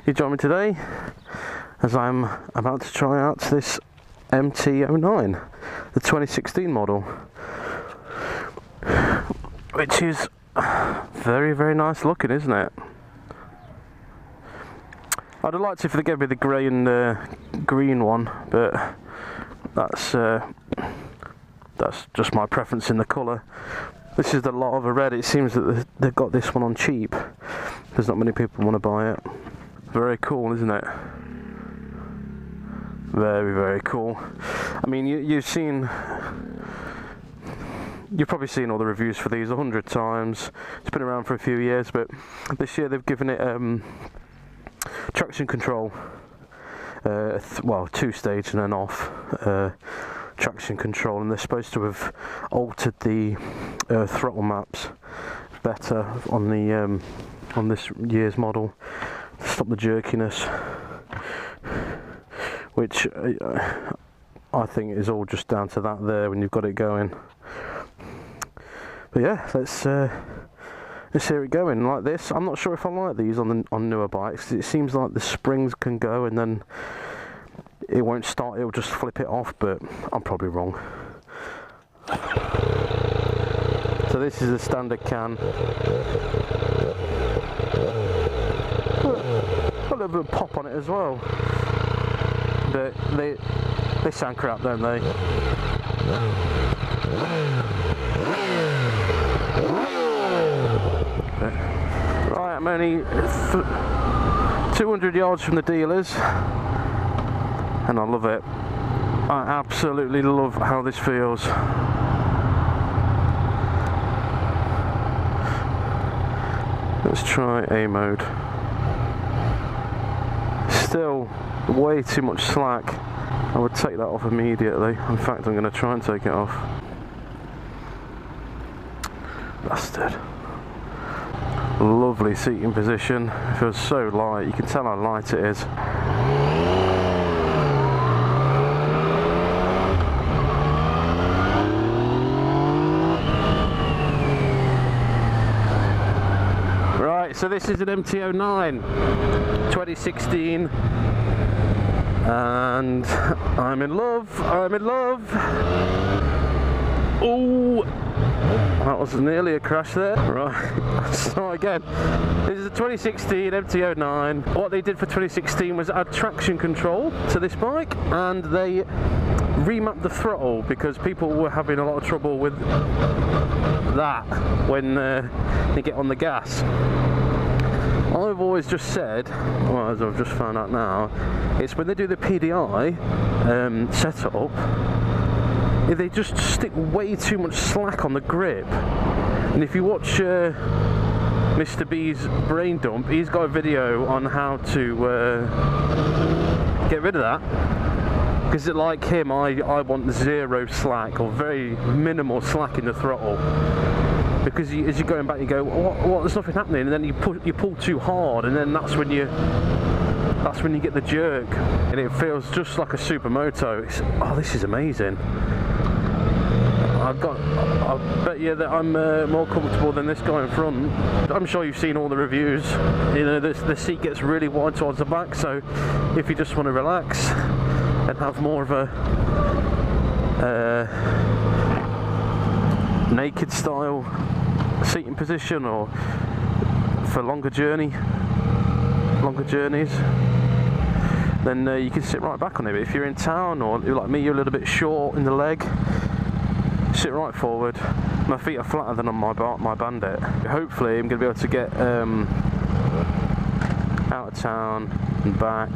you join me today as I'm about to try out this MT-09, the 2016 model, which is very, very nice looking, isn't it? I'd have liked if they gave me the grey and green one, but that's just my preference in the colour. This is the Lava Red. It seems that they've got this one on cheap. There's not many people want to buy it. Very cool, isn't it? Very, very cool. I mean, you've probably seen all the reviews for these 100 times. It's been around for a few years, but this year they've given it traction control. Well, 2-stage and then off traction control, and they're supposed to have altered the throttle maps better on the on this year's model to stop the jerkiness, which I think is all just down to that there when you've got it going. But yeah, let's hear it going like this. I'm not sure if I like these on newer bikes. It seems like the springs can go and then it won't start, it'll just flip it off, but I'm probably wrong. So this is a standard can. Got a little bit of pop on it as well. But they sound crap, don't they? Right, I'm only 200 yards from the dealers, and I love it. I absolutely love how this feels. Let's try A mode. Still way too much slack. I would take that off immediately. In fact, I'm going to try and take it off. Bastard. Lovely seating position. It feels so light. You can tell how light it is. Right, so this is an MT-09 2016, and I'm in love. I'm in love. Oh, that was nearly a crash there. Right, let's start again. This is a 2016 MT-09. What they did for 2016 was add traction control to this bike, and they remapped the throttle because people were having a lot of trouble with that when they get on the gas. I've always just said, well, as I've just found out now, it's when they do the PDI setup, they just stick way too much slack on the grip. And if you watch Mr. B's brain dump, he's got a video on how to get rid of that. Because like him, I want zero slack or very minimal slack in the throttle. Because as you're going back, you go, what? There's nothing happening, and then you pull too hard, and then that's when you get the jerk, and it feels just like a supermoto. Oh, this is amazing. I bet you that I'm more comfortable than this guy in front. I'm sure you've seen all the reviews. You know, the seat gets really wide towards the back, so if you just want to relax and have more of a naked style seating position, or for longer journeys, then you can sit right back on it. But if you're in town, or like me, you're a little bit short in the leg, sit right forward. My feet are flatter than on my bandit. Hopefully I'm going to be able to get out of town and back.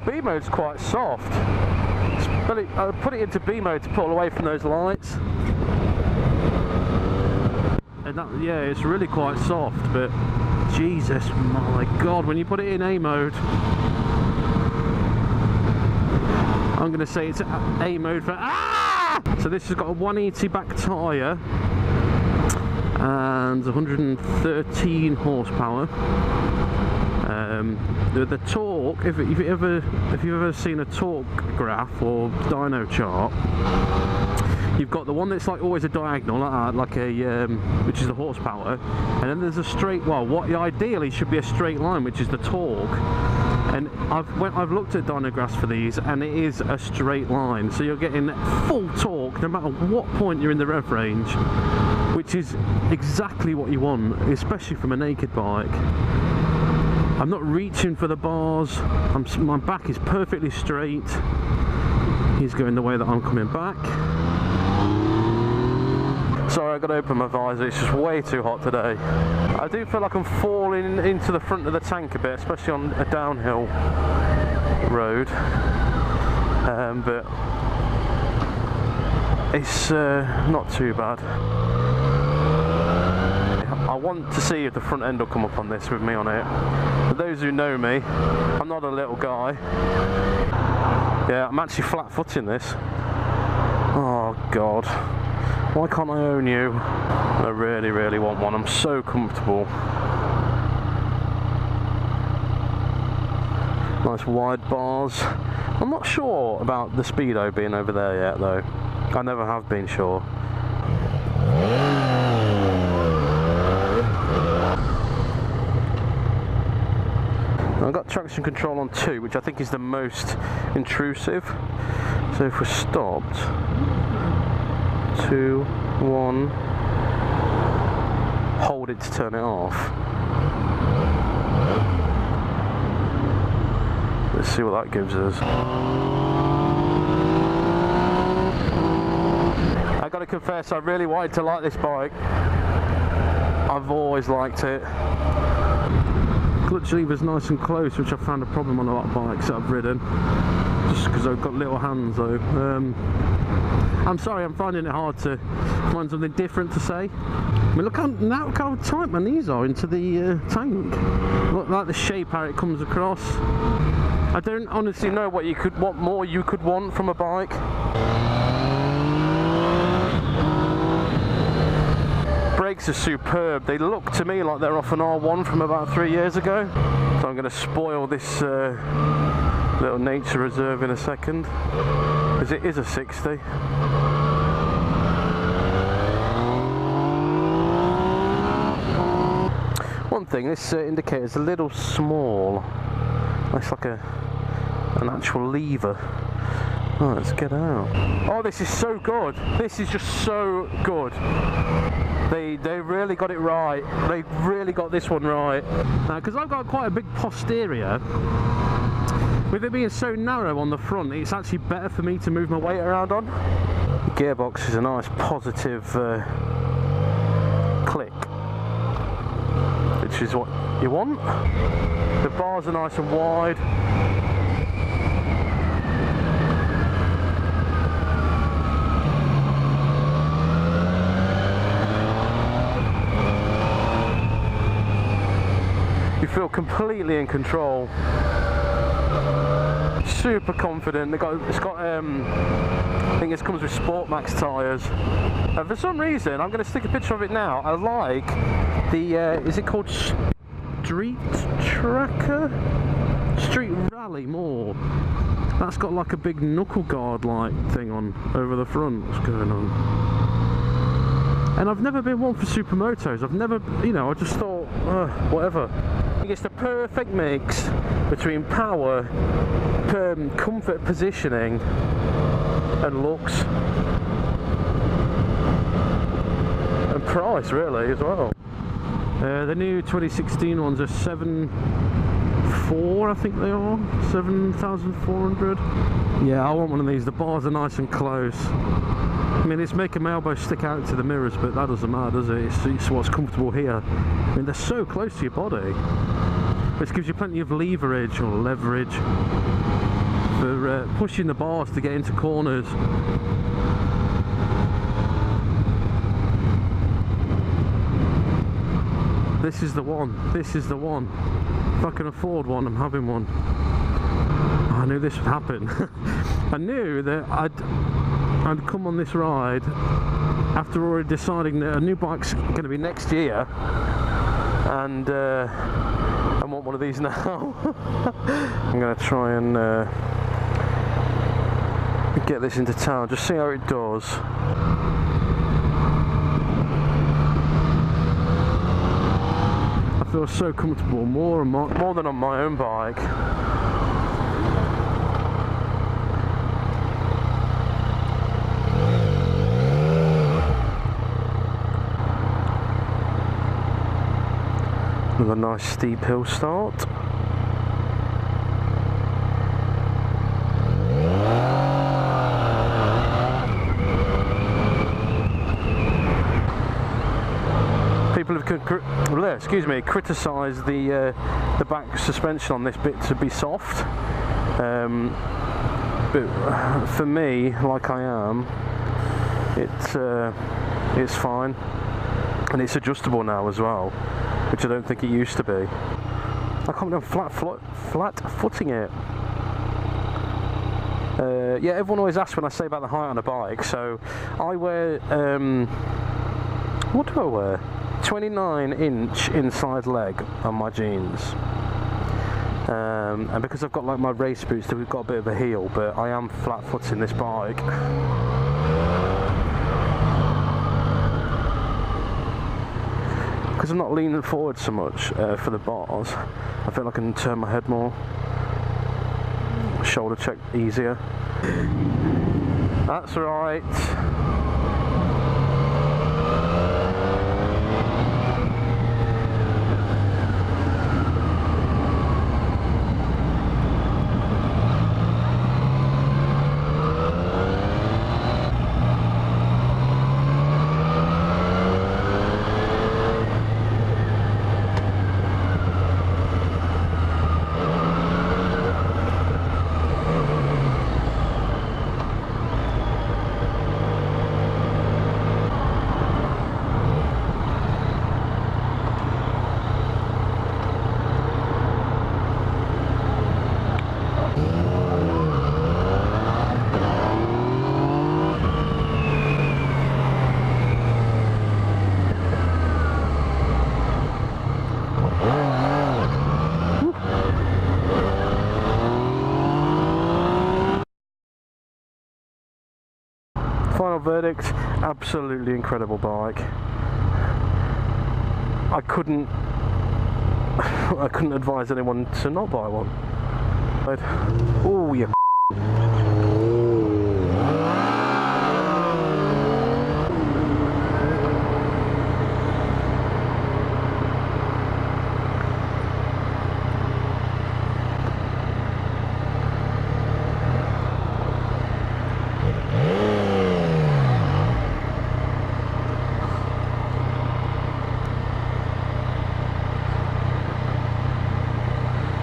B mode's quite soft. I put it into B mode to pull away from those lights, and that, yeah, it's really quite soft. But Jesus, my God, when you put it in A mode, I'm going to say it's A mode for So this has got a 180 back tyre and 113 horsepower. The torque, if you've ever seen a torque graph or dyno chart, you've got the one that's like always a diagonal, like a which is the horsepower, and then there's a straight. Well, what ideally should be a straight line, which is the torque. And I've looked at dyno graphs for these, and it is a straight line. So you're getting full torque no matter what point you're in the rev range, which is exactly what you want, especially from a naked bike. I'm not reaching for the bars. My back is perfectly straight. He's going the way that I'm coming back. Sorry, I got to open my visor, it's just way too hot today. I do feel like I'm falling into the front of the tank a bit, especially on a downhill road. But it's not too bad. I want to see if the front end will come up on this with me on it. For those who know me, I'm not a little guy. Yeah, I'm actually flat-footing this. Oh God. Why can't I own you? I really, really want one. I'm so comfortable. Nice wide bars. I'm not sure about the speedo being over there yet though. I never have been sure. I've got traction control on 2, which I think is the most intrusive. So if we're stopped, 2, 1, hold it to turn it off. Let's see what that gives us. I gotta confess, I really wanted to like this bike. I've always liked it. Clutch lever's nice and close, which I found a problem on a lot of bikes that I've ridden. Just because I've got little hands though. I'm sorry, I'm finding it hard to find something different to say. I mean, look how tight my knees are into the tank. Look, like the shape, how it comes across. I don't honestly know what more you could want from a bike. Brakes are superb. They look to me like they're off an R1 from about 3 years ago. So I'm going to spoil this little nature reserve in a second, because it is a 60. One thing, this indicator is a little small. It's like an actual lever. Oh, let's get out. Oh, this is so good. This is just so good. They really got it right. They really got this one right. Because I've got quite a big posterior. With it being so narrow on the front, it's actually better for me to move my weight around on. The gearbox is a nice positive click, which is what you want. The bars are nice and wide. You feel completely in control. Super confident. It's got I think it comes with Sport Max tyres. For some reason, I'm going to stick a picture of it now. I like the is it called Street Tracker? Street Rally more. That's got like a big knuckle guard like thing on over the front. What's going on? And I've never been one for supermotos. I've never, you know, I just thought, whatever. I think it's the perfect mix between power, comfort, positioning, and looks, and price really as well. The new 2016 ones are 7.4, I think they are, 7,400. Yeah, I want one of these. The bars are nice and close. I mean, it's making my elbow stick out to the mirrors, but that doesn't matter, does it? It's what's comfortable here. I mean, they're so close to your body, which gives you plenty of leverage for pushing the bars to get into corners. This is the one. This is the one. If I can afford one, I'm having one. I knew this would happen. I knew that I'd come on this ride after already deciding that a new bike's going to be next year, and want one of these now. I'm going to try and get this into town, just see how it does. I feel so comfortable, more than on my own bike. With a nice steep hill start. People have criticised the back suspension on this bit to be soft, but for me, like I am, it's fine, and it's adjustable now as well, which I don't think it used to be. I can't believe I'm flat footing it. Yeah, everyone always asks when I say about the height on a bike. So I wear what do I wear? 29-inch inside leg on my jeans, and because I've got like my race boots, we've got a bit of a heel, but I am flat footing this bike. Because I'm not leaning forward so much for the bars, I feel like I can turn my head more. Shoulder check easier. That's right. Final verdict, absolutely incredible bike. I couldn't advise anyone to not buy one. Oh, you.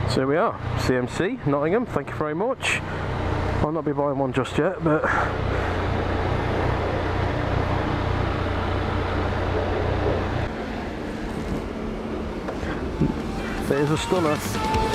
So here we are, CMC, Nottingham, thank you very much. I'll not be buying one just yet, but there's a stunner.